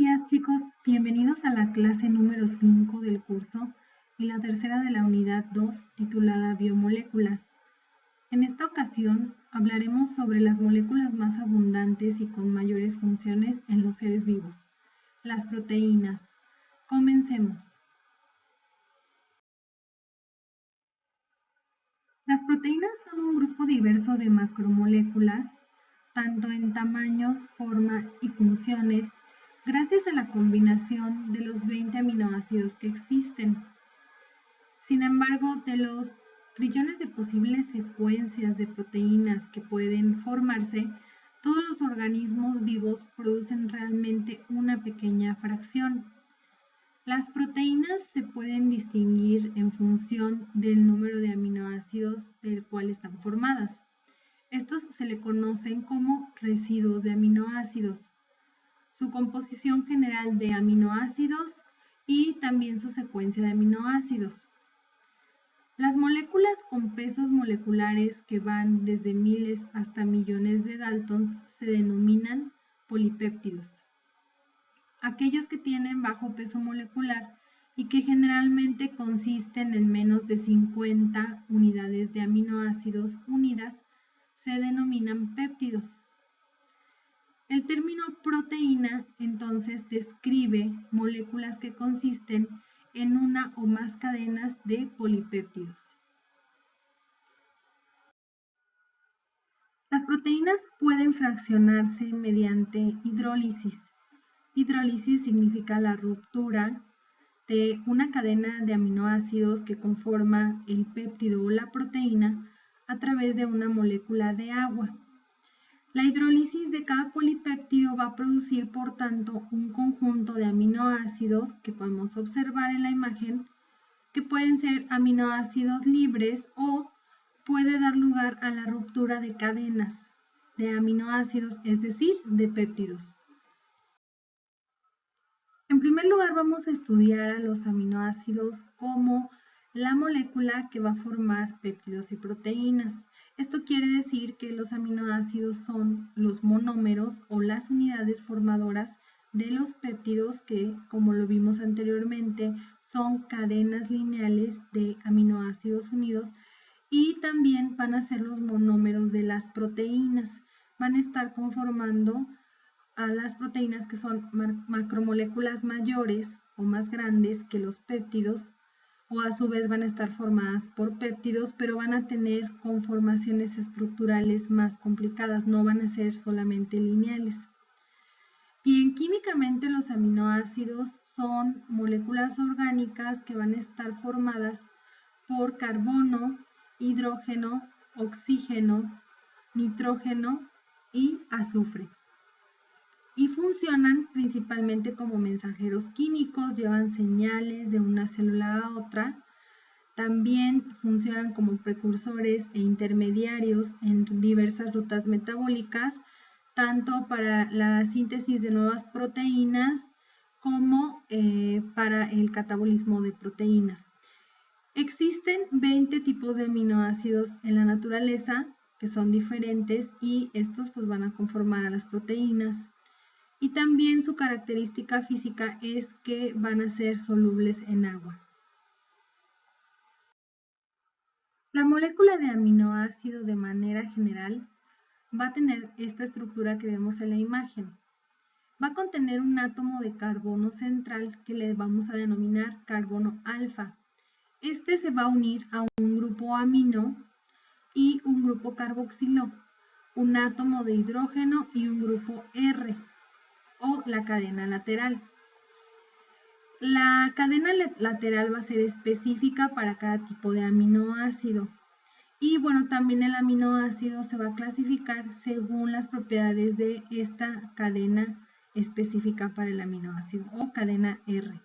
días, chicos. Bienvenidos a la clase número 5 del curso y la tercera de la unidad 2 titulada Biomoléculas. En esta ocasión hablaremos sobre las moléculas más abundantes y con mayores funciones en los seres vivos, las proteínas. Comencemos. Las proteínas son un grupo diverso de macromoléculas, tanto en tamaño, forma y funciones, gracias a la combinación de los 20 aminoácidos que existen. Sin embargo, de los trillones de posibles secuencias de proteínas que pueden formarse, todos los organismos vivos producen realmente una pequeña fracción. Las proteínas se pueden distinguir en función del número de aminoácidos del cual están formadas. Estos se le conocen como residuos de aminoácidos, su composición general de aminoácidos y también su secuencia de aminoácidos. Las moléculas con pesos moleculares que van desde miles hasta millones de daltons se denominan polipéptidos. Aquellos que tienen bajo peso molecular y que generalmente consisten en menos de 50 unidades de aminoácidos unidas se denominan péptidos. El término proteína entonces describe moléculas que consisten en una o más cadenas de polipéptidos. Las proteínas pueden fraccionarse mediante hidrólisis. Hidrólisis significa la ruptura de una cadena de aminoácidos que conforma el péptido o la proteína a través de una molécula de agua. La hidrólisis de cada polipéptido va a producir, por tanto, un conjunto de aminoácidos que podemos observar en la imagen, que pueden ser aminoácidos libres o puede dar lugar a la ruptura de cadenas de aminoácidos, es decir, de péptidos. En primer lugar, vamos a estudiar a los aminoácidos como la molécula que va a formar péptidos y proteínas. Esto quiere decir que los aminoácidos son los monómeros o las unidades formadoras de los péptidos que, como lo vimos anteriormente, son cadenas lineales de aminoácidos unidos, y también van a ser los monómeros de las proteínas. Van a estar conformando a las proteínas que son macromoléculas mayores o más grandes que los péptidos, o a su vez van a estar formadas por péptidos, pero van a tener conformaciones estructurales más complicadas, no van a ser solamente lineales. Bien, químicamente los aminoácidos son moléculas orgánicas que van a estar formadas por carbono, hidrógeno, oxígeno, nitrógeno y azufre. Y funcionan principalmente como mensajeros químicos, llevan señales de una célula a otra. También funcionan como precursores e intermediarios en diversas rutas metabólicas, tanto para la síntesis de nuevas proteínas como para el catabolismo de proteínas. Existen 20 tipos de aminoácidos en la naturaleza que son diferentes y estos pues van a conformar a las proteínas. Y también su característica física es que van a ser solubles en agua. La molécula de aminoácido de manera general va a tener esta estructura que vemos en la imagen. Va a contener un átomo de carbono central que le vamos a denominar carbono alfa. Este se va a unir a un grupo amino y un grupo carboxilo, un átomo de hidrógeno y un grupo R, o la cadena lateral. La cadena lateral va a ser específica para cada tipo de aminoácido. Y bueno, también el aminoácido se va a clasificar según las propiedades de esta cadena específica para el aminoácido o cadena R.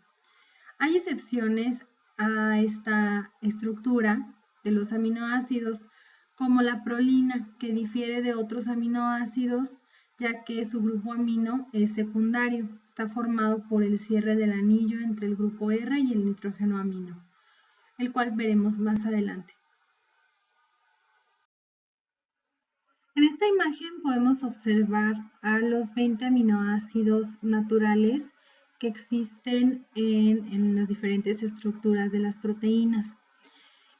Hay excepciones a esta estructura de los aminoácidos, como la prolina, que difiere de otros aminoácidos ya que su grupo amino es secundario, está formado por el cierre del anillo entre el grupo R y el nitrógeno amino, el cual veremos más adelante. En esta imagen podemos observar a los 20 aminoácidos naturales que existen en las diferentes estructuras de las proteínas.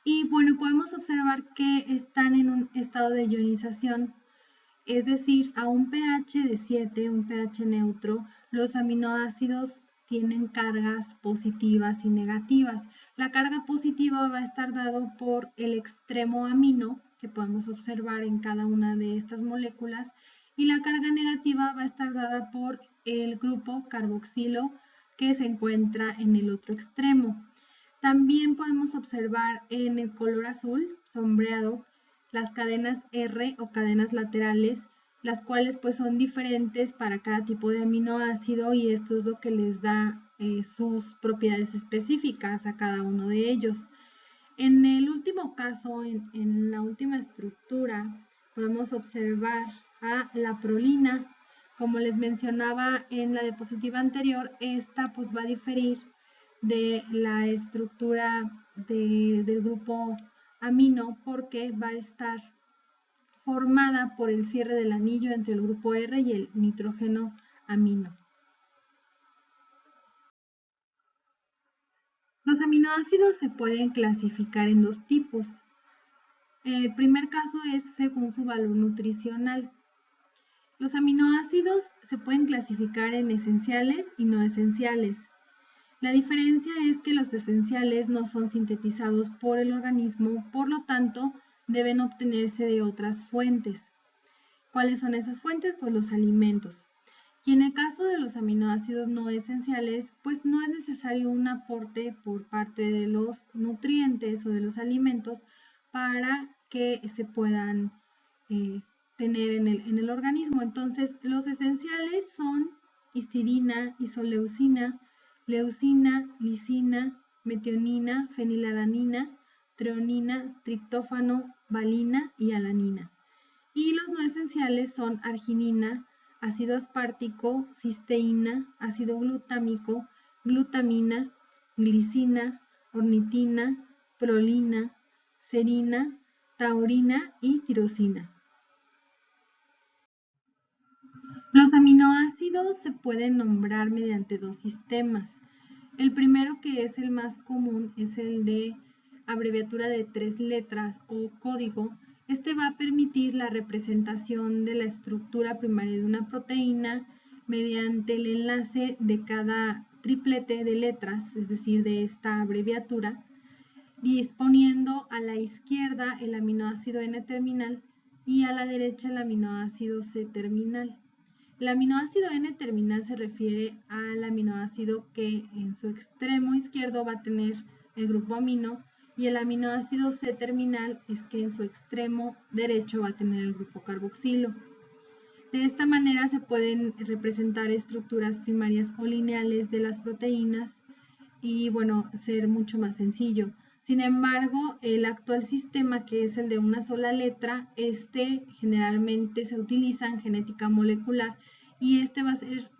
Y bueno, podemos observar que están en un estado de ionización, es decir, a un pH de 7, un pH neutro, los aminoácidos tienen cargas positivas y negativas. La carga positiva va a estar dado por el extremo amino que podemos observar en cada una de estas moléculas, y la carga negativa va a estar dada por el grupo carboxilo que se encuentra en el otro extremo. También podemos observar en el color azul sombreado las cadenas R o cadenas laterales, las cuales pues son diferentes para cada tipo de aminoácido, y esto es lo que les da sus propiedades específicas a cada uno de ellos. En el último caso, en la última estructura, podemos observar a la prolina. Como les mencionaba en la diapositiva anterior, esta pues va a diferir de la estructura del grupo amino porque va a estar formada por el cierre del anillo entre el grupo R y el nitrógeno amino. Los aminoácidos se pueden clasificar en dos tipos. El primer caso es según su valor nutricional. Los aminoácidos se pueden clasificar en esenciales y no esenciales. La diferencia es que los esenciales no son sintetizados por el organismo, por lo tanto, deben obtenerse de otras fuentes. ¿Cuáles son esas fuentes? Pues los alimentos. Y en el caso de los aminoácidos no esenciales, pues no es necesario un aporte por parte de los nutrientes o de los alimentos para que se puedan tener en el organismo. Entonces, los esenciales son histidina, isoleucina, leucina, lisina, metionina, fenilalanina, treonina, triptófano, valina y alanina. Y los no esenciales son arginina, ácido aspartico, cisteína, ácido glutámico, glutamina, glicina, ornitina, prolina, serina, taurina y tirosina. Los aminoácidos se pueden nombrar mediante dos sistemas. El primero, que es el más común, es el de abreviatura de 3 letras o código. Este va a permitir la representación de la estructura primaria de una proteína mediante el enlace de cada triplete de letras, es decir, de esta abreviatura, disponiendo a la izquierda el aminoácido N-terminal y a la derecha el aminoácido C-terminal. El aminoácido N-terminal se refiere al aminoácido que en su extremo izquierdo va a tener el grupo amino, y el aminoácido C-terminal es que en su extremo derecho va a tener el grupo carboxilo. De esta manera se pueden representar estructuras primarias o lineales de las proteínas y bueno, ser mucho más sencillo. Sin embargo, el actual sistema, que es el de una sola letra, generalmente se utiliza en genética molecular, y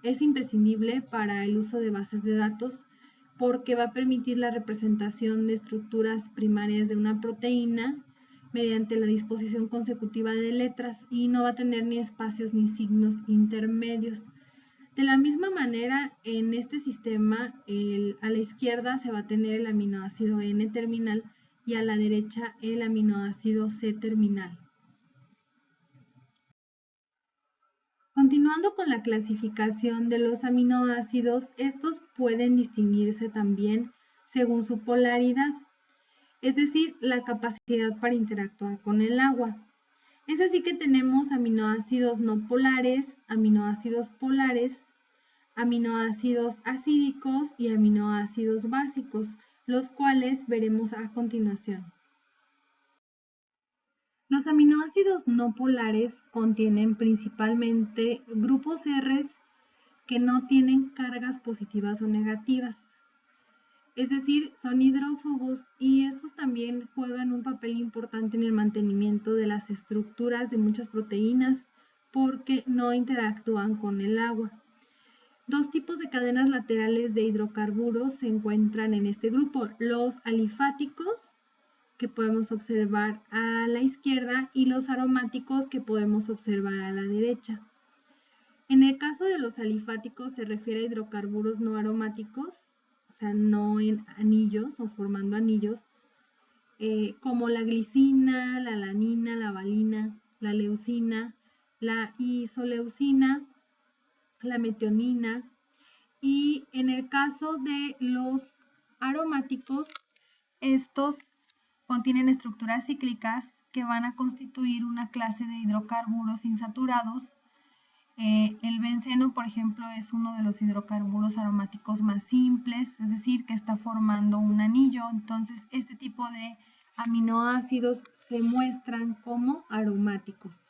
es imprescindible para el uso de bases de datos porque va a permitir la representación de estructuras primarias de una proteína mediante la disposición consecutiva de letras, y no va a tener ni espacios ni signos intermedios. De la misma manera, en este sistema, a la izquierda se va a tener el aminoácido N-terminal y a la derecha el aminoácido C-terminal. Continuando con la clasificación de los aminoácidos, estos pueden distinguirse también según su polaridad, es decir, la capacidad para interactuar con el agua. Es así que tenemos aminoácidos no polares, aminoácidos polares, aminoácidos acídicos y aminoácidos básicos, los cuales veremos a continuación. Los aminoácidos no polares contienen principalmente grupos R que no tienen cargas positivas o negativas, es decir, son hidrófobos, y estos también juegan un papel importante en el mantenimiento de las estructuras de muchas proteínas porque no interactúan con el agua. Dos tipos de cadenas laterales de hidrocarburos se encuentran en este grupo: los alifáticos, que podemos observar a la izquierda, y los aromáticos, que podemos observar a la derecha. En el caso de los alifáticos se refiere a hidrocarburos no aromáticos, o sea, no en anillos o formando anillos, como la glicina, la alanina, la valina, la leucina, la isoleucina, la metionina. Y en el caso de los aromáticos, estos contienen estructuras cíclicas que van a constituir una clase de hidrocarburos insaturados. El benceno, por ejemplo, es uno de los hidrocarburos aromáticos más simples, es decir, que está formando un anillo. Entonces, este tipo de aminoácidos se muestran como aromáticos.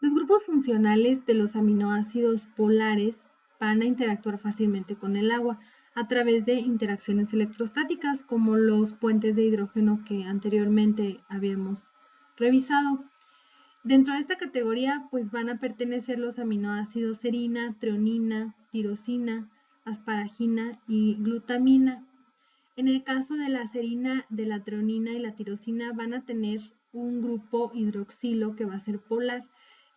Los grupos funcionales de los aminoácidos polares van a interactuar fácilmente con el agua a través de interacciones electrostáticas, como los puentes de hidrógeno que anteriormente habíamos revisado. Dentro de esta categoría, pues van a pertenecer los aminoácidos serina, treonina, tirosina, asparagina y glutamina. En el caso de la serina, de la treonina y la tirosina van a tener un grupo hidroxilo que va a ser polar.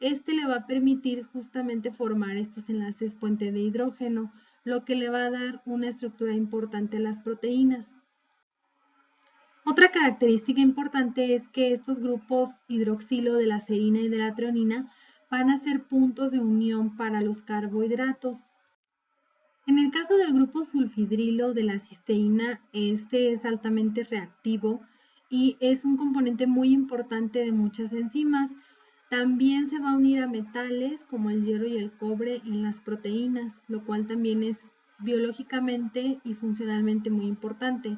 Este le va a permitir justamente formar estos enlaces puente de hidrógeno, lo que le va a dar una estructura importante a las proteínas. Otra característica importante es que estos grupos hidroxilo de la serina y de la treonina van a ser puntos de unión para los carbohidratos. En el caso del grupo sulfidrilo de la cisteína, este es altamente reactivo y es un componente muy importante de muchas enzimas. También se va a unir a metales como el hierro y el cobre en las proteínas, lo cual también es biológicamente y funcionalmente muy importante.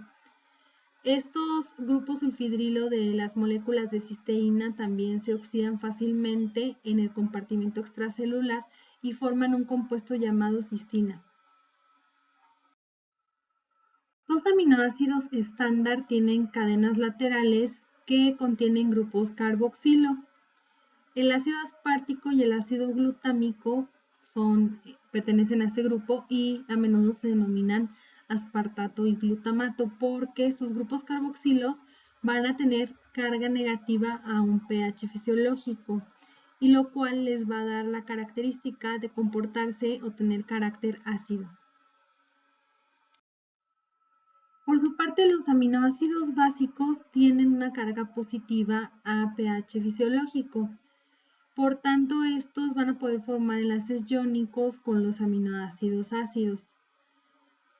Estos grupos sulfidrilo de las moléculas de cisteína también se oxidan fácilmente en el compartimento extracelular y forman un compuesto llamado cistina. Los aminoácidos estándar tienen cadenas laterales que contienen grupos carboxilo. El ácido aspartico y el ácido glutámico pertenecen a este grupo y a menudo se denominan aspartato y glutamato porque sus grupos carboxilos van a tener carga negativa a un pH fisiológico y lo cual les va a dar la característica de comportarse o tener carácter ácido. Por su parte, los aminoácidos básicos tienen una carga positiva a pH fisiológico. Por tanto, estos van a poder formar enlaces iónicos con los aminoácidos ácidos.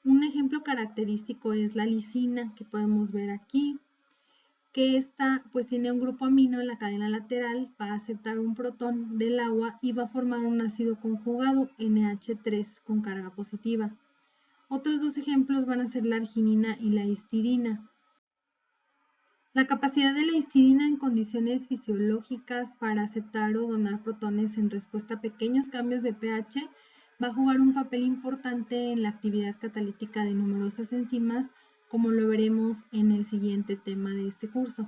Un ejemplo característico es la lisina, que podemos ver aquí, que esta pues tiene un grupo amino en la cadena lateral, va a aceptar un protón del agua y va a formar un ácido conjugado NH3 con carga positiva. Otros dos ejemplos van a ser la arginina y la histidina. La capacidad de la histidina en condiciones fisiológicas para aceptar o donar protones en respuesta a pequeños cambios de pH va a jugar un papel importante en la actividad catalítica de numerosas enzimas, como lo veremos en el siguiente tema de este curso.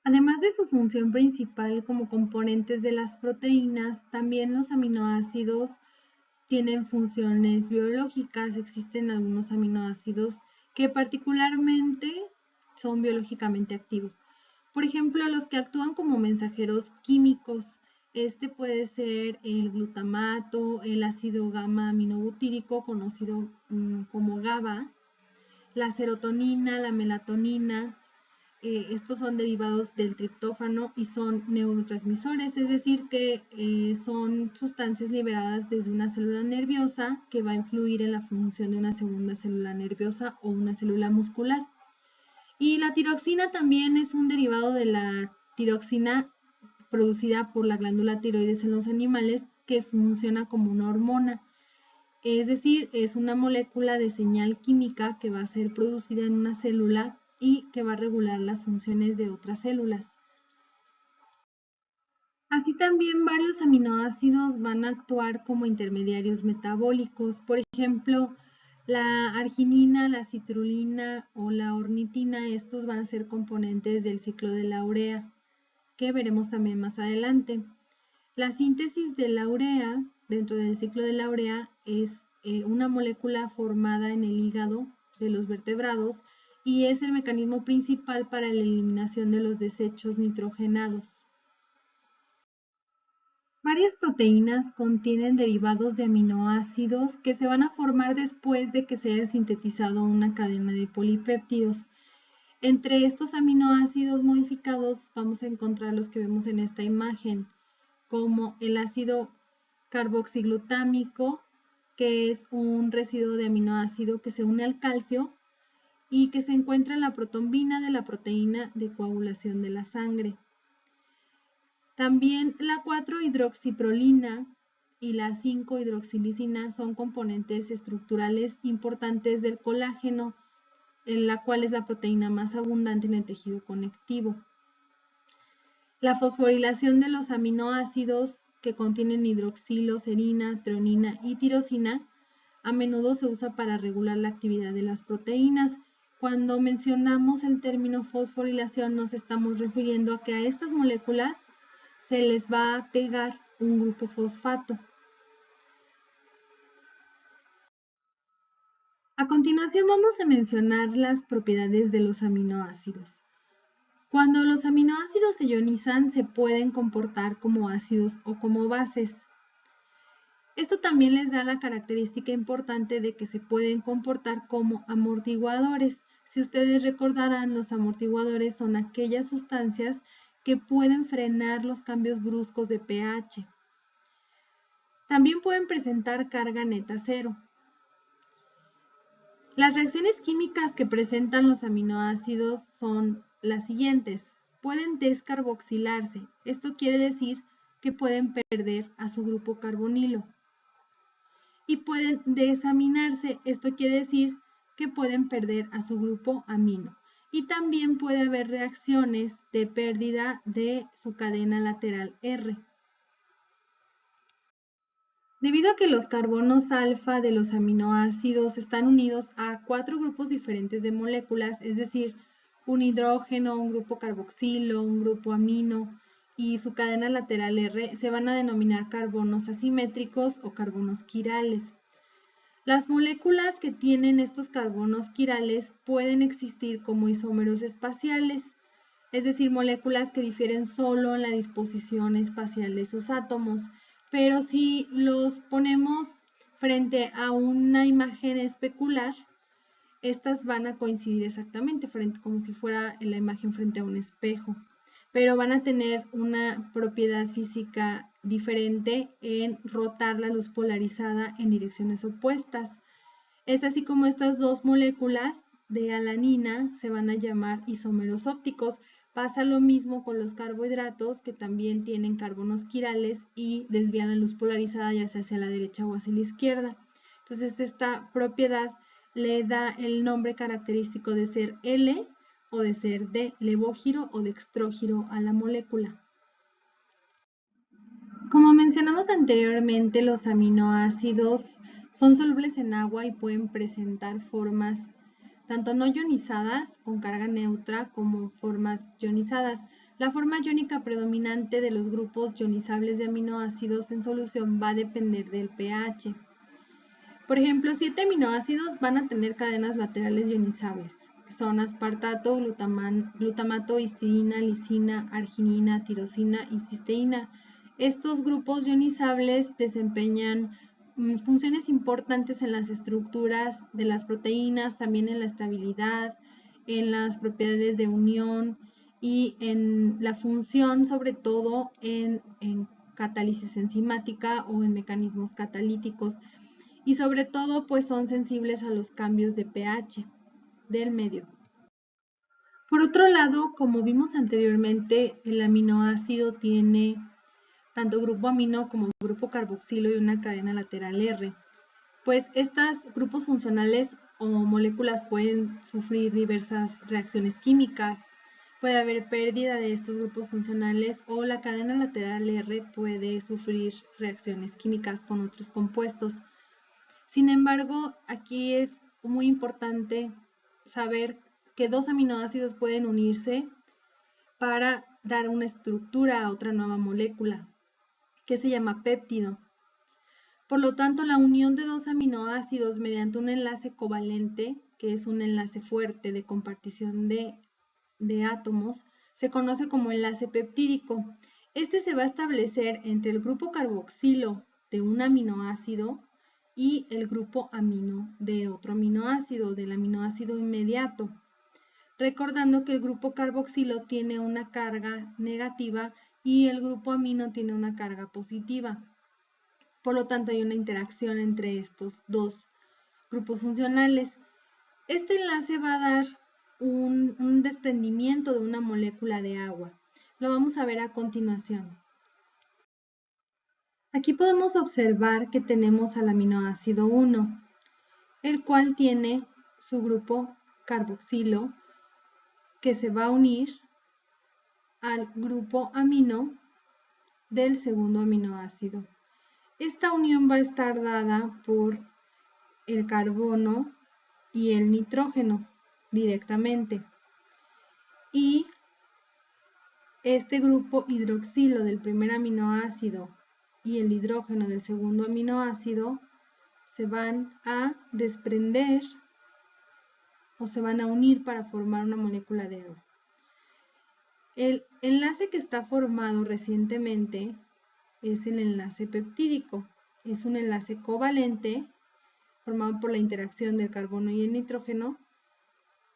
Además de su función principal como componentes de las proteínas, también los aminoácidos tienen funciones biológicas. Existen algunos aminoácidos que particularmente son biológicamente activos. Por ejemplo, los que actúan como mensajeros químicos. Este puede ser el glutamato, el ácido gamma aminobutírico, conocido como GABA, la serotonina, la melatonina. Estos son derivados del triptófano y son neurotransmisores, es decir, que son sustancias liberadas desde una célula nerviosa que va a influir en la función de una segunda célula nerviosa o una célula muscular. Y la tiroxina también es un derivado de la tiroxina producida por la glándula tiroides en los animales que funciona como una hormona. Es decir, es una molécula de señal química que va a ser producida en una célula y que va a regular las funciones de otras células. Así también varios aminoácidos van a actuar como intermediarios metabólicos. Por ejemplo, la arginina, la citrulina o la ornitina, estos van a ser componentes del ciclo de la urea, que veremos también más adelante. La síntesis de la urea dentro del ciclo de la urea es una molécula formada en el hígado de los vertebrados y es el mecanismo principal para la eliminación de los desechos nitrogenados. Varias proteínas contienen derivados de aminoácidos que se van a formar después de que se haya sintetizado una cadena de polipéptidos. Entre estos aminoácidos modificados vamos a encontrar los que vemos en esta imagen, como el ácido carboxiglutámico, que es un residuo de aminoácido que se une al calcio y que se encuentra en la protombina de la proteína de coagulación de la sangre. También la 4-hidroxiprolina y la 5-hidroxilisina son componentes estructurales importantes del colágeno, en la cual es la proteína más abundante en el tejido conectivo. La fosforilación de los aminoácidos que contienen hidroxilo, serina, treonina y tirosina a menudo se usa para regular la actividad de las proteínas. Cuando mencionamos el término fosforilación nos estamos refiriendo a que a estas moléculas se les va a pegar un grupo fosfato. A continuación vamos a mencionar las propiedades de los aminoácidos. Cuando los aminoácidos se ionizan se pueden comportar como ácidos o como bases. Esto también les da la característica importante de que se pueden comportar como amortiguadores. Si ustedes recordarán, los amortiguadores son aquellas sustancias que pueden frenar los cambios bruscos de pH. También pueden presentar carga neta cero. Las reacciones químicas que presentan los aminoácidos son las siguientes. Pueden descarboxilarse. Esto quiere decir que pueden perder a su grupo carbonilo. Y pueden desaminarse. Esto quiere decir que pueden perder a su grupo amino. Y también puede haber reacciones de pérdida de su cadena lateral R. Debido a que los carbonos alfa de los aminoácidos están unidos a 4 grupos diferentes de moléculas, es decir, un hidrógeno, un grupo carboxilo, un grupo amino y su cadena lateral R, se van a denominar carbonos asimétricos o carbonos quirales. Las moléculas que tienen estos carbonos quirales pueden existir como isómeros espaciales, es decir, moléculas que difieren solo en la disposición espacial de sus átomos. Pero si los ponemos frente a una imagen especular, estas van a coincidir exactamente, como si fuera la imagen frente a un espejo, pero van a tener una propiedad física diferente en rotar la luz polarizada en direcciones opuestas. Es así como estas dos moléculas de alanina se van a llamar isómeros ópticos. Pasa lo mismo con los carbohidratos, que también tienen carbonos quirales y desvían la luz polarizada ya sea hacia la derecha o hacia la izquierda. Entonces esta propiedad le da el nombre característico de ser L o de ser de levógiro o dextrógiro a la molécula. Como mencionamos anteriormente, los aminoácidos son solubles en agua y pueden presentar formas tanto no ionizadas con carga neutra como formas ionizadas. La forma iónica predominante de los grupos ionizables de aminoácidos en solución va a depender del pH. Por ejemplo, 7 aminoácidos van a tener cadenas laterales ionizables, que son aspartato, glutamato, histidina, lisina, arginina, tirosina y cisteína. Estos grupos ionizables desempeñan funciones importantes en las estructuras de las proteínas, también en la estabilidad, en las propiedades de unión y en la función, sobre todo en catálisis enzimática o en mecanismos catalíticos. Y sobre todo, pues son sensibles a los cambios de pH del medio. Por otro lado, como vimos anteriormente, el aminoácido tiene tanto grupo amino como grupo carboxilo y una cadena lateral R. Pues estos grupos funcionales o moléculas pueden sufrir diversas reacciones químicas. Puede haber pérdida de estos grupos funcionales o la cadena lateral R puede sufrir reacciones químicas con otros compuestos. Sin embargo, aquí es muy importante saber que dos aminoácidos pueden unirse para dar una estructura a otra nueva molécula, que se llama péptido. Por lo tanto, la unión de dos aminoácidos mediante un enlace covalente, que es un enlace fuerte de compartición de átomos, se conoce como enlace peptídico. Este se va a establecer entre el grupo carboxilo de un aminoácido y el grupo amino de otro aminoácido, del aminoácido inmediato. Recordando que el grupo carboxilo tiene una carga negativa y el grupo amino tiene una carga positiva. Por lo tanto, hay una interacción entre estos dos grupos funcionales. Este enlace va a dar un desprendimiento de una molécula de agua. Lo vamos a ver a continuación. Aquí podemos observar que tenemos al aminoácido 1, el cual tiene su grupo carboxilo que se va a unir al grupo amino del segundo aminoácido. Esta unión va a estar dada por el carbono y el nitrógeno directamente. Y este grupo hidroxilo del primer aminoácido y el hidrógeno del segundo aminoácido se van a desprender o se van a unir para formar una molécula de agua. El enlace que está formado recientemente es el enlace peptídico. Es un enlace covalente formado por la interacción del carbono y el nitrógeno,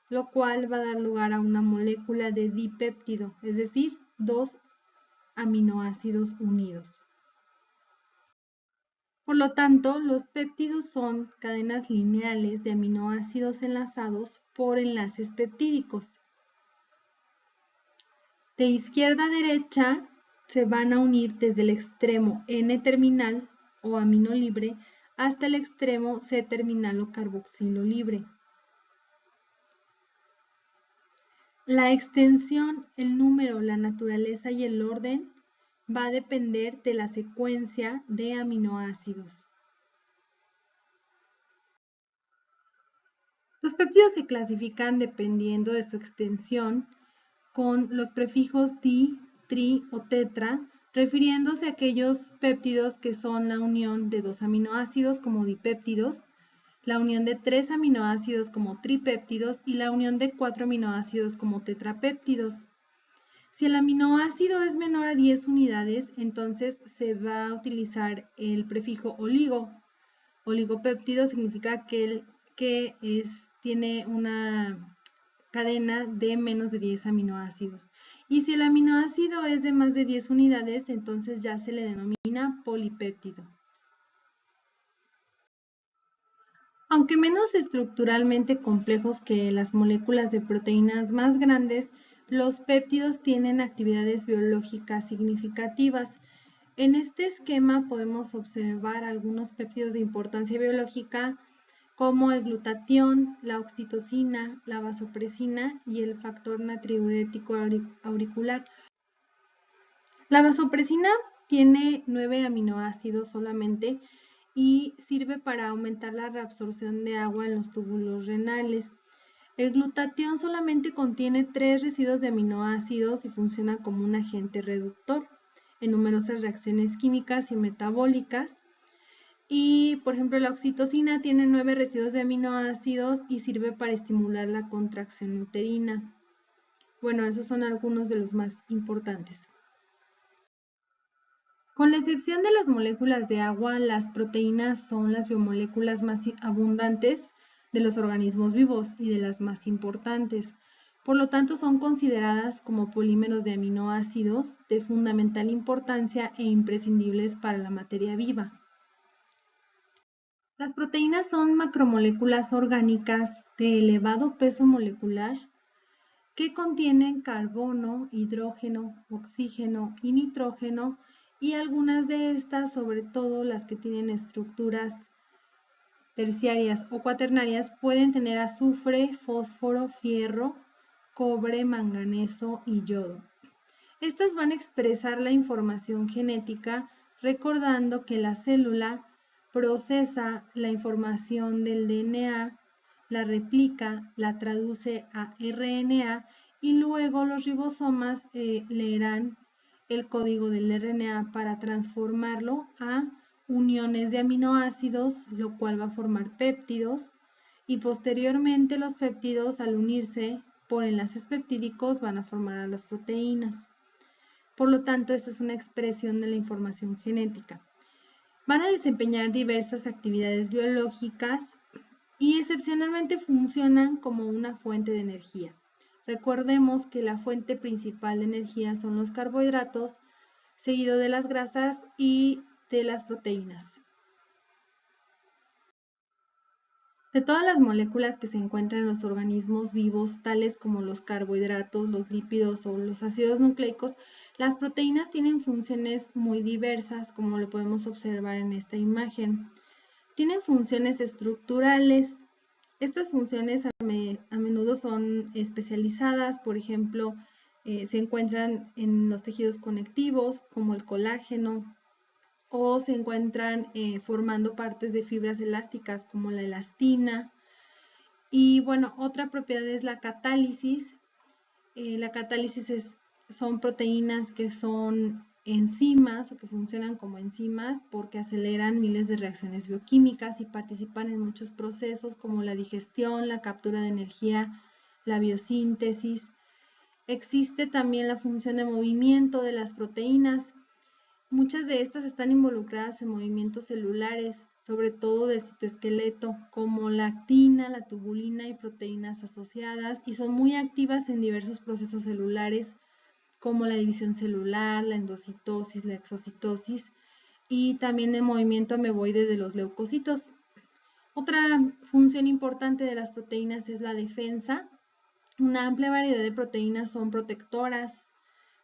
lo cual va a dar lugar a una molécula de dipéptido, es decir, dos aminoácidos unidos. Por lo tanto, los péptidos son cadenas lineales de aminoácidos enlazados por enlaces peptídicos. De izquierda a derecha se van a unir desde el extremo N-terminal o amino libre hasta el extremo C-terminal o carboxilo libre. La extensión, el número, la naturaleza y el orden va a depender de la secuencia de aminoácidos. Los péptidos se clasifican dependiendo de su extensión con los prefijos di, tri o tetra, refiriéndose a aquellos péptidos que son la unión de dos aminoácidos como dipéptidos, la unión de 3 aminoácidos como tripéptidos y la unión de 4 aminoácidos como tetrapéptidos. Si el aminoácido es menor a 10 unidades, entonces se va a utilizar el prefijo oligo. Oligopéptido significa que tiene una cadena de menos de 10 aminoácidos. Y si el aminoácido es de más de 10 unidades, entonces ya se le denomina polipéptido. Aunque menos estructuralmente complejos que las moléculas de proteínas más grandes, los péptidos tienen actividades biológicas significativas. En este esquema podemos observar algunos péptidos de importancia biológica como el glutatión, la oxitocina, la vasopresina y el factor natriurético auricular. La vasopresina tiene 9 aminoácidos solamente y sirve para aumentar la reabsorción de agua en los túbulos renales. El glutatión solamente contiene 3 residuos de aminoácidos y funciona como un agente reductor en numerosas reacciones químicas y metabólicas. Y, por ejemplo, la oxitocina tiene 9 residuos de aminoácidos y sirve para estimular la contracción uterina. Bueno, esos son algunos de los más importantes. Con la excepción de las moléculas de agua, las proteínas son las biomoléculas más abundantes de los organismos vivos y de las más importantes. Por lo tanto, son consideradas como polímeros de aminoácidos de fundamental importancia e imprescindibles para la materia viva. Las proteínas son macromoléculas orgánicas de elevado peso molecular que contienen carbono, hidrógeno, oxígeno y nitrógeno, y algunas de estas, sobre todo las que tienen estructuras terciarias o cuaternarias, pueden tener azufre, fósforo, fierro, cobre, manganeso y yodo. Estas van a expresar la información genética, recordando que la célula procesa la información del DNA, la replica, la traduce a RNA y luego los ribosomas leerán el código del RNA para transformarlo a uniones de aminoácidos, lo cual va a formar péptidos, y posteriormente los péptidos, al unirse por enlaces peptídicos, van a formar a las proteínas. Por lo tanto, esta es una expresión de la información genética. Van a desempeñar diversas actividades biológicas y excepcionalmente funcionan como una fuente de energía. Recordemos que la fuente principal de energía son los carbohidratos, seguido de las grasas y de las proteínas. De todas las moléculas que se encuentran en los organismos vivos, tales como los carbohidratos, los lípidos o los ácidos nucleicos, las proteínas tienen funciones muy diversas, como lo podemos observar en esta imagen. Tienen funciones estructurales. Estas funciones a menudo son especializadas, por ejemplo, se encuentran en los tejidos conectivos, como el colágeno, o se encuentran formando partes de fibras elásticas, como la elastina. Y bueno, otra propiedad es la catálisis. La catálisis son proteínas que son enzimas o que funcionan como enzimas porque aceleran miles de reacciones bioquímicas y participan en muchos procesos como la digestión, la captura de energía, la biosíntesis. Existe también la función de movimiento de las proteínas. Muchas de estas están involucradas en movimientos celulares, sobre todo del citoesqueleto, como la actina, la tubulina y proteínas asociadas, y son muy activas en diversos procesos celulares, como la división celular, la endocitosis, la exocitosis, y también el movimiento ameboide de los leucocitos. Otra función importante de las proteínas es la defensa. Una amplia variedad de proteínas son protectoras.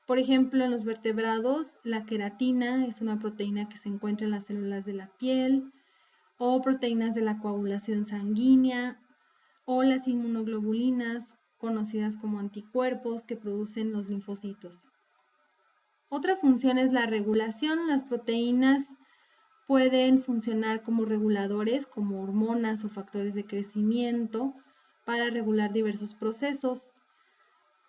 Por ejemplo, en los vertebrados, la queratina es una proteína que se encuentra en las células de la piel, o proteínas de la coagulación sanguínea, o las inmunoglobulinas, conocidas como anticuerpos que producen los linfocitos. Otra función es la regulación. Las proteínas pueden funcionar como reguladores, como hormonas o factores de crecimiento, para regular diversos procesos.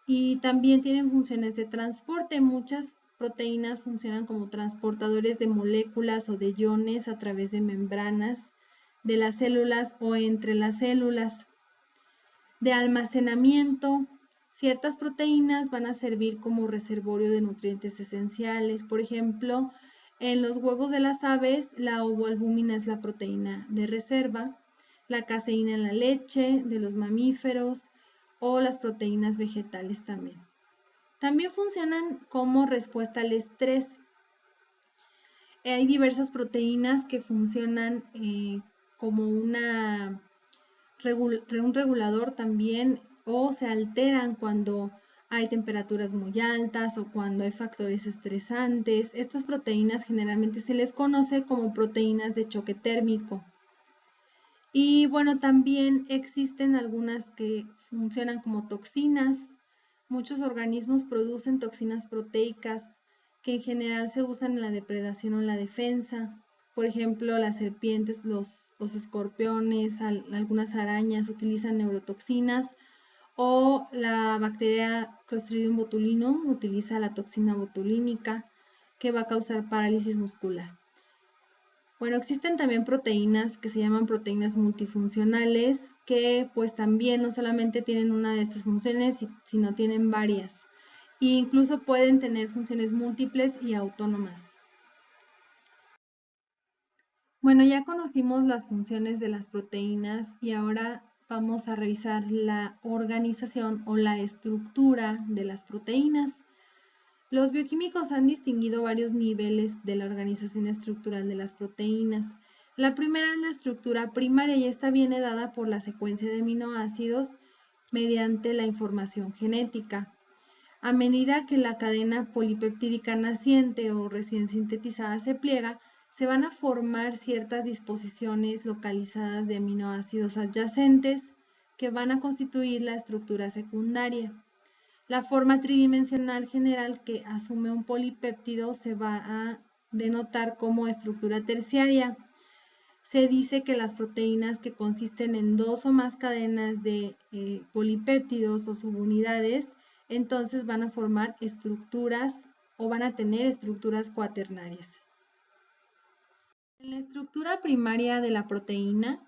Y también tienen funciones de transporte. Muchas proteínas funcionan como transportadores de moléculas o de iones a través de membranas de las células o entre las células. De almacenamiento, ciertas proteínas van a servir como reservorio de nutrientes esenciales. Por ejemplo, en los huevos de las aves, la ovoalbúmina es la proteína de reserva, la caseína en la leche de los mamíferos o las proteínas vegetales también. También funcionan como respuesta al estrés. Hay diversas proteínas que funcionan como un regulador también, o se alteran cuando hay temperaturas muy altas o cuando hay factores estresantes. Estas proteínas generalmente se les conoce como proteínas de choque térmico. Y bueno, también existen algunas que funcionan como toxinas. Muchos organismos producen toxinas proteicas que en general se usan en la depredación o en la defensa. Por ejemplo, las serpientes, los escorpiones, algunas arañas utilizan neurotoxinas, o la bacteria Clostridium botulinum utiliza la toxina botulínica que va a causar parálisis muscular. Bueno, existen también proteínas que se llaman proteínas multifuncionales que pues también no solamente tienen una de estas funciones, sino tienen varias. E incluso pueden tener funciones múltiples y autónomas. Bueno, ya conocimos las funciones de las proteínas y ahora vamos a revisar la organización o la estructura de las proteínas. Los bioquímicos han distinguido varios niveles de la organización estructural de las proteínas. La primera es la estructura primaria y esta viene dada por la secuencia de aminoácidos mediante la información genética. A medida que la cadena polipeptídica naciente o recién sintetizada se pliega, se van a formar ciertas disposiciones localizadas de aminoácidos adyacentes que van a constituir la estructura secundaria. La forma tridimensional general que asume un polipéptido se va a denotar como estructura terciaria. Se dice que las proteínas que consisten en dos o más cadenas de polipéptidos o subunidades, entonces van a formar estructuras o van a tener estructuras cuaternarias. En la estructura primaria de la proteína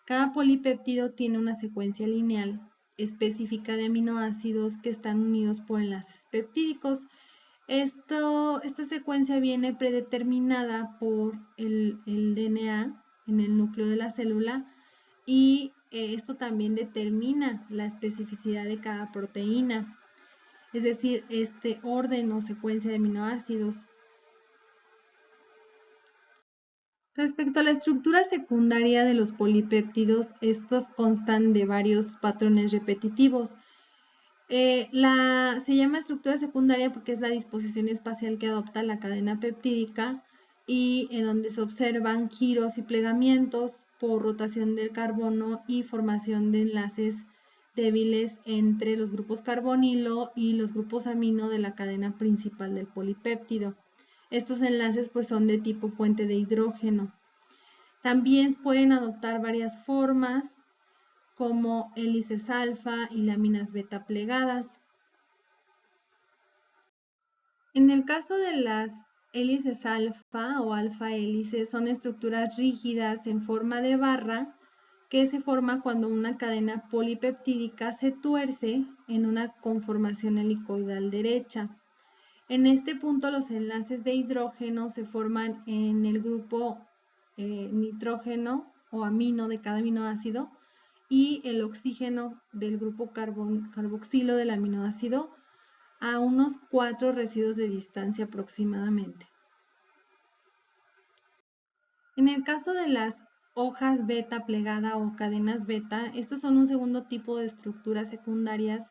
Cada polipéptido tiene una secuencia lineal específica de aminoácidos que están unidos por enlaces peptídicos. Esta secuencia viene predeterminada por el DNA en el núcleo de la célula y esto también determina la especificidad de cada proteína, es decir, este orden o secuencia de aminoácidos. Respecto a la estructura secundaria de los polipéptidos, estos constan de varios patrones repetitivos. Se llama estructura secundaria porque es la disposición espacial que adopta la cadena peptídica y en donde se observan giros y plegamientos por rotación del carbono y formación de enlaces débiles entre los grupos carbonilo y los grupos amino de la cadena principal del polipéptido. Estos enlaces pues son de tipo puente de hidrógeno. También pueden adoptar varias formas como hélices alfa y láminas beta plegadas. En el caso de las hélices alfa o alfa hélices son estructuras rígidas en forma de barra que se forma cuando una cadena polipeptídica se tuerce en una conformación helicoidal derecha. En este punto los enlaces de hidrógeno se forman en el grupo nitrógeno o amino de cada aminoácido y el oxígeno del grupo carboxilo del aminoácido a unos 4 residuos de distancia aproximadamente. En el caso de las hojas beta plegada o cadenas beta, estos son un segundo tipo de estructuras secundarias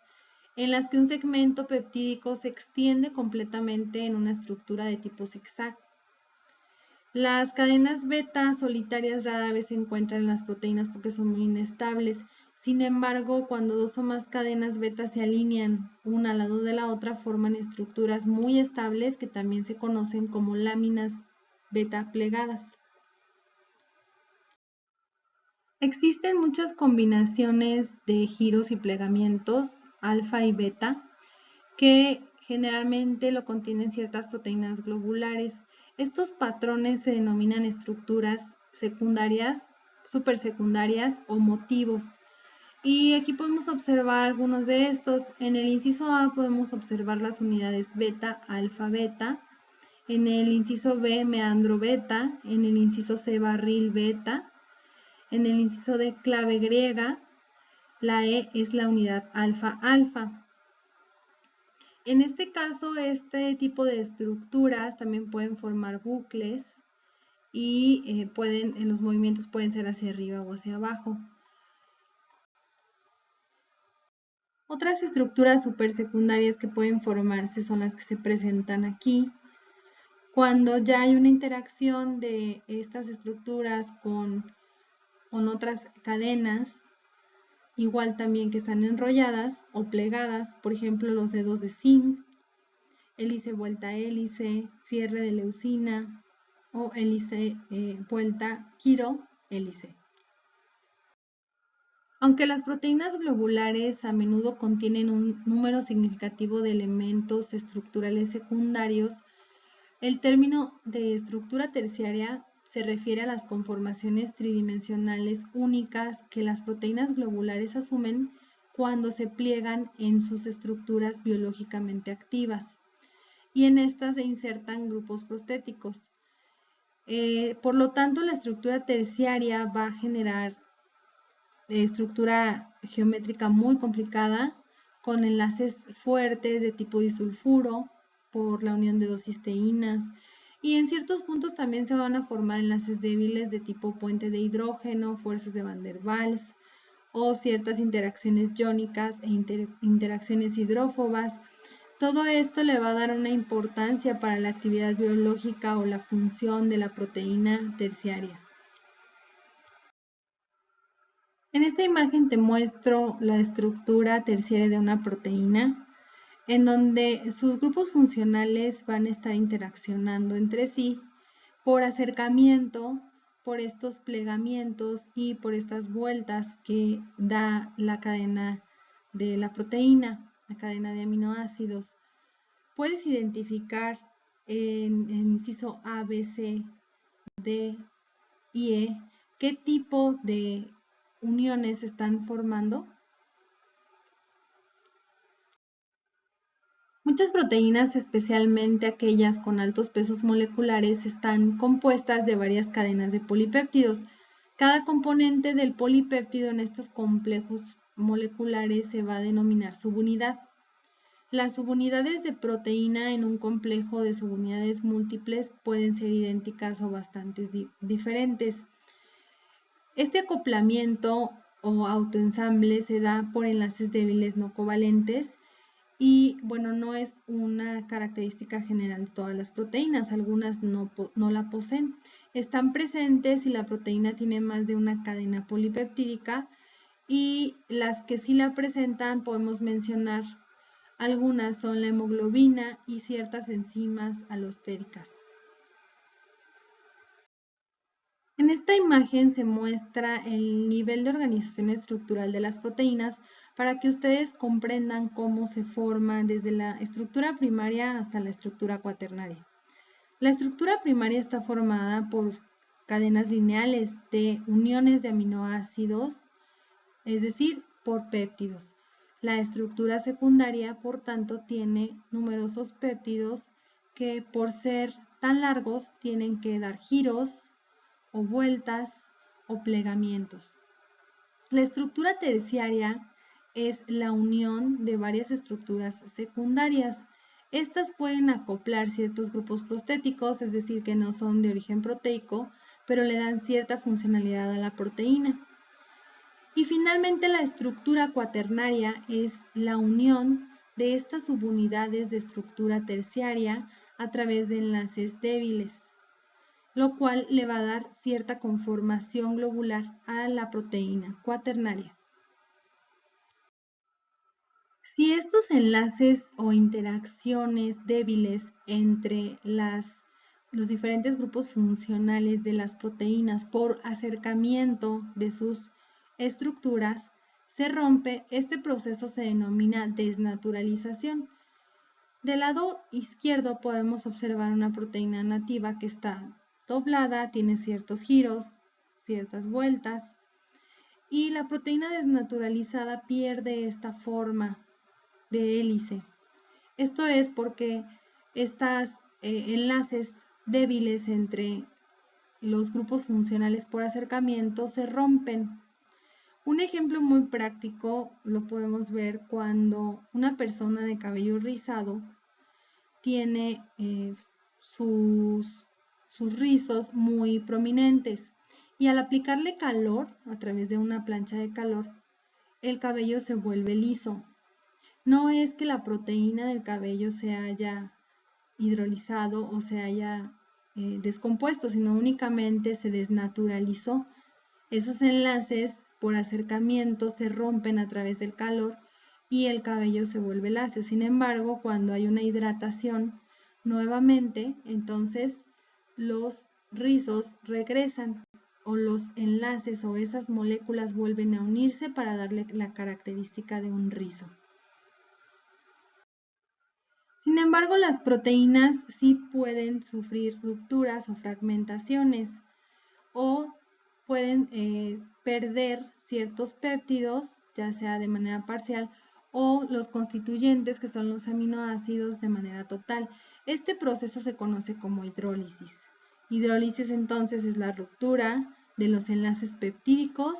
en las que un segmento peptídico se extiende completamente en una estructura de tipo zigzag. Las cadenas beta solitarias rara vez se encuentran en las proteínas porque son muy inestables. Sin embargo, cuando dos o más cadenas beta se alinean una al lado de la otra, forman estructuras muy estables que también se conocen como láminas beta plegadas. Existen muchas combinaciones de giros y plegamientos, alfa y beta, que generalmente lo contienen ciertas proteínas globulares. Estos patrones se denominan estructuras secundarias, supersecundarias o motivos. Y aquí podemos observar algunos de estos. En el inciso A podemos observar las unidades beta, alfa, beta. En el inciso B, meandro beta. En el inciso C, barril beta. En el inciso D, clave griega. La E es la unidad alfa, alfa. En este caso, este tipo de estructuras también pueden formar bucles y los movimientos pueden ser hacia arriba o hacia abajo. Otras estructuras supersecundarias que pueden formarse son las que se presentan aquí. Cuando ya hay una interacción de estas estructuras con otras cadenas, igual también que están enrolladas o plegadas, por ejemplo los dedos de zinc, hélice vuelta hélice, cierre de leucina o hélice vuelta quiro hélice. Aunque las proteínas globulares a menudo contienen un número significativo de elementos estructurales secundarios, el término de estructura terciaria se refiere a las conformaciones tridimensionales únicas que las proteínas globulares asumen cuando se pliegan en sus estructuras biológicamente activas y en estas se insertan grupos prostéticos. Por lo tanto, la estructura terciaria va a generar estructura geométrica muy complicada con enlaces fuertes de tipo disulfuro por la unión de dos cisteínas y en ciertos puntos también se van a formar enlaces débiles de tipo puente de hidrógeno, fuerzas de Van der Waals o ciertas interacciones iónicas e interacciones hidrófobas. Todo esto le va a dar una importancia para la actividad biológica o la función de la proteína terciaria. En esta imagen te muestro la estructura terciaria de una proteína, en donde sus grupos funcionales van a estar interaccionando entre sí por acercamiento, por estos plegamientos y por estas vueltas que da la cadena de la proteína, la cadena de aminoácidos. Puedes identificar en el inciso A, B, C, D y E qué tipo de uniones se están formando? Muchas proteínas, especialmente aquellas con altos pesos moleculares, están compuestas de varias cadenas de polipéptidos. Cada componente del polipéptido en estos complejos moleculares se va a denominar subunidad. Las subunidades de proteína en un complejo de subunidades múltiples pueden ser idénticas o bastante diferentes. Este acoplamiento o autoensamble se da por enlaces débiles no covalentes y bueno, no es una característica general de todas las proteínas, algunas no la poseen. Están presentes si la proteína tiene más de una cadena polipeptídica y las que sí la presentan podemos mencionar algunas son la hemoglobina y ciertas enzimas alostéricas. En esta imagen se muestra el nivel de organización estructural de las proteínas para que ustedes comprendan cómo se forman desde la estructura primaria hasta la estructura cuaternaria. La estructura primaria está formada por cadenas lineales de uniones de aminoácidos, es decir, por péptidos. La estructura secundaria, por tanto, tiene numerosos péptidos que por ser tan largos tienen que dar giros o vueltas o plegamientos. La estructura terciaria es la unión de varias estructuras secundarias. Estas pueden acoplar ciertos grupos prostéticos, es decir, que no son de origen proteico, pero le dan cierta funcionalidad a la proteína. Y finalmente la estructura cuaternaria es la unión de estas subunidades de estructura terciaria a través de enlaces débiles, lo cual le va a dar cierta conformación globular a la proteína cuaternaria. Si estos enlaces o interacciones débiles entre los diferentes grupos funcionales de las proteínas por acercamiento de sus estructuras se rompe, este proceso se denomina desnaturalización. Del lado izquierdo podemos observar una proteína nativa que está doblada, tiene ciertos giros, ciertas vueltas, y la proteína desnaturalizada pierde esta forma de hélice. Esto es porque estos enlaces débiles entre los grupos funcionales por acercamiento se rompen. Un ejemplo muy práctico lo podemos ver cuando una persona de cabello rizado tiene sus rizos muy prominentes y al aplicarle calor a través de una plancha de calor, el cabello se vuelve liso. No es que la proteína del cabello se haya hidrolizado o se haya descompuesto, sino únicamente se desnaturalizó. Esos enlaces por acercamiento se rompen a través del calor y el cabello se vuelve lacio. Sin embargo, cuando hay una hidratación nuevamente, entonces los rizos regresan o los enlaces o esas moléculas vuelven a unirse para darle la característica de un rizo. Sin embargo, las proteínas sí pueden sufrir rupturas o fragmentaciones o pueden perder ciertos péptidos, ya sea de manera parcial, o los constituyentes, que son los aminoácidos, de manera total. Este proceso se conoce como hidrólisis. Hidrólisis entonces es la ruptura de los enlaces peptídicos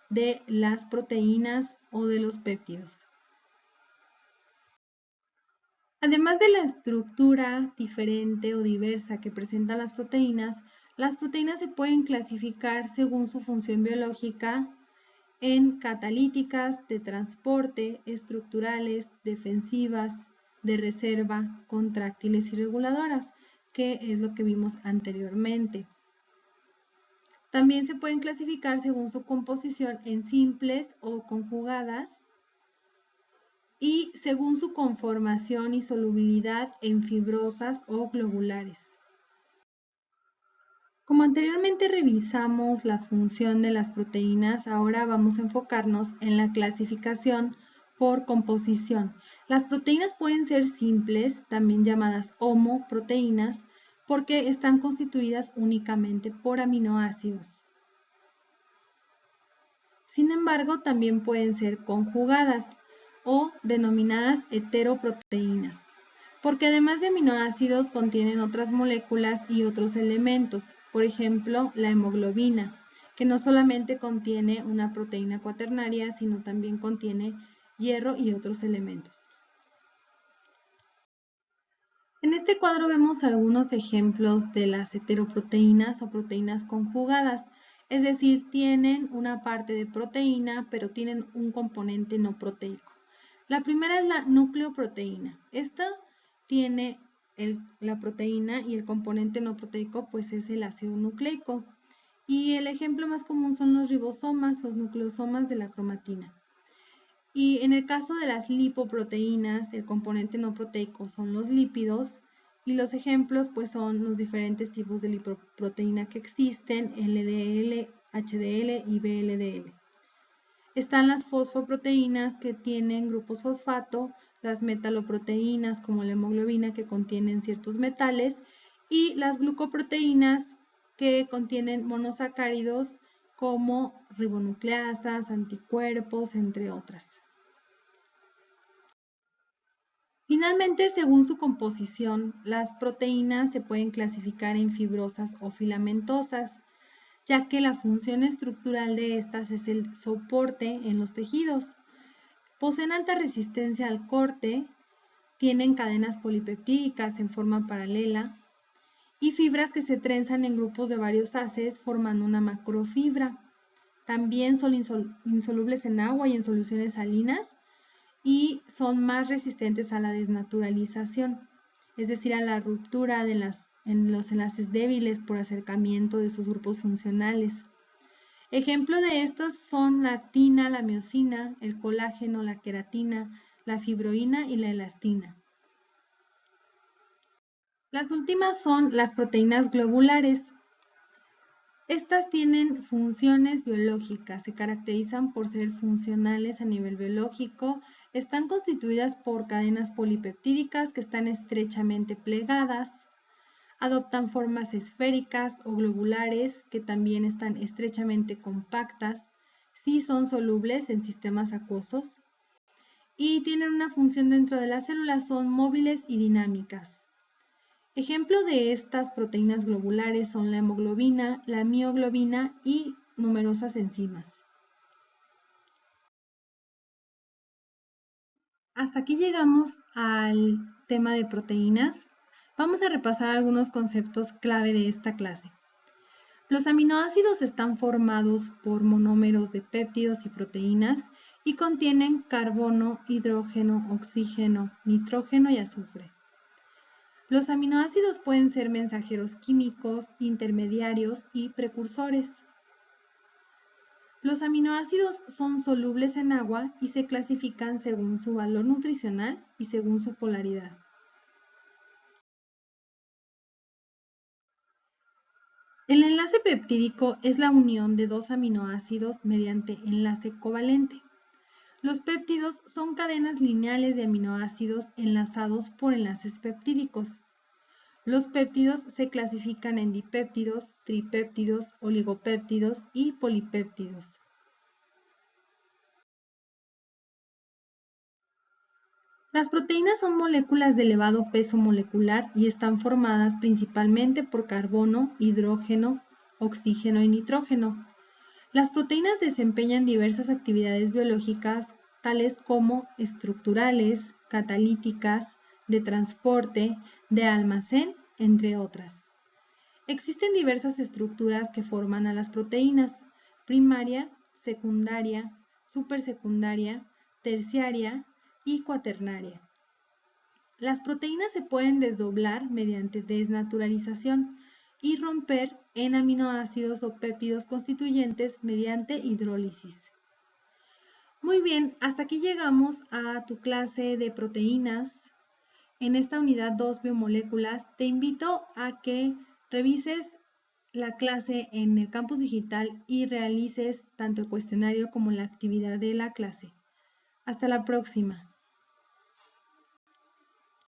de las proteínas o de los péptidos. Además de la estructura diferente o diversa que presentan las proteínas se pueden clasificar según su función biológica en catalíticas, de transporte, estructurales, defensivas, de reserva, contráctiles y reguladoras, que es lo que vimos anteriormente. También se pueden clasificar según su composición en simples o conjugadas, y según su conformación y solubilidad en fibrosas o globulares. Como anteriormente revisamos la función de las proteínas, ahora vamos a enfocarnos en la clasificación por composición. Las proteínas pueden ser simples, también llamadas homoproteínas, porque están constituidas únicamente por aminoácidos. Sin embargo, también pueden ser conjugadas o denominadas heteroproteínas, porque además de aminoácidos contienen otras moléculas y otros elementos, por ejemplo, la hemoglobina, que no solamente contiene una proteína cuaternaria, sino también contiene hierro y otros elementos. En este cuadro vemos algunos ejemplos de las heteroproteínas o proteínas conjugadas, es decir, tienen una parte de proteína, pero tienen un componente no proteico. La primera es la nucleoproteína. Esta tiene la proteína y el componente no proteico pues es el ácido nucleico. Y el ejemplo más común son los ribosomas, los nucleosomas de la cromatina. Y en el caso de las lipoproteínas, el componente no proteico son los lípidos y los ejemplos pues son los diferentes tipos de lipoproteína que existen, LDL, HDL y VLDL. Están las fosfoproteínas que tienen grupos fosfato, las metaloproteínas como la hemoglobina que contienen ciertos metales y las glucoproteínas que contienen monosacáridos como ribonucleasas, anticuerpos, entre otras. Finalmente, según su composición, las proteínas se pueden clasificar en fibrosas o filamentosas, ya que la función estructural de estas es el soporte en los tejidos. Poseen alta resistencia al corte, tienen cadenas polipeptídicas en forma paralela y fibras que se trenzan en grupos de varios haces formando una macrofibra. También son insolubles en agua y en soluciones salinas y son más resistentes a la desnaturalización, es decir, a la ruptura en los enlaces débiles por acercamiento de sus grupos funcionales. Ejemplo de estos son la actina, la miosina, el colágeno, la queratina, la fibroína y la elastina. Las últimas son las proteínas globulares. Estas tienen funciones biológicas, se caracterizan por ser funcionales a nivel biológico, están constituidas por cadenas polipeptídicas que están estrechamente plegadas, adoptan formas esféricas o globulares que también están estrechamente compactas, sí son solubles en sistemas acuosos y tienen una función dentro de las células, son móviles y dinámicas. Ejemplo de estas proteínas globulares son la hemoglobina, la mioglobina y numerosas enzimas. Hasta aquí llegamos al tema de proteínas. Vamos a repasar algunos conceptos clave de esta clase. Los aminoácidos están formados por monómeros de péptidos y proteínas y contienen carbono, hidrógeno, oxígeno, nitrógeno y azufre. Los aminoácidos pueden ser mensajeros químicos, intermediarios y precursores. Los aminoácidos son solubles en agua y se clasifican según su valor nutricional y según su polaridad. El enlace peptídico es la unión de dos aminoácidos mediante enlace covalente. Los péptidos son cadenas lineales de aminoácidos enlazados por enlaces peptídicos. Los péptidos se clasifican en dipéptidos, tripéptidos, oligopéptidos y polipéptidos. Las proteínas son moléculas de elevado peso molecular y están formadas principalmente por carbono, hidrógeno, oxígeno y nitrógeno. Las proteínas desempeñan diversas actividades biológicas, tales como estructurales, catalíticas, de transporte, de almacén, entre otras. Existen diversas estructuras que forman a las proteínas: primaria, secundaria, supersecundaria, terciaria y cuaternaria. Las proteínas se pueden desdoblar mediante desnaturalización y romper en aminoácidos o péptidos constituyentes mediante hidrólisis. Muy bien, hasta aquí llegamos a tu clase de proteínas. En esta unidad 2 biomoléculas, te invito a que revises la clase en el campus digital y realices tanto el cuestionario como la actividad de la clase. Hasta la próxima.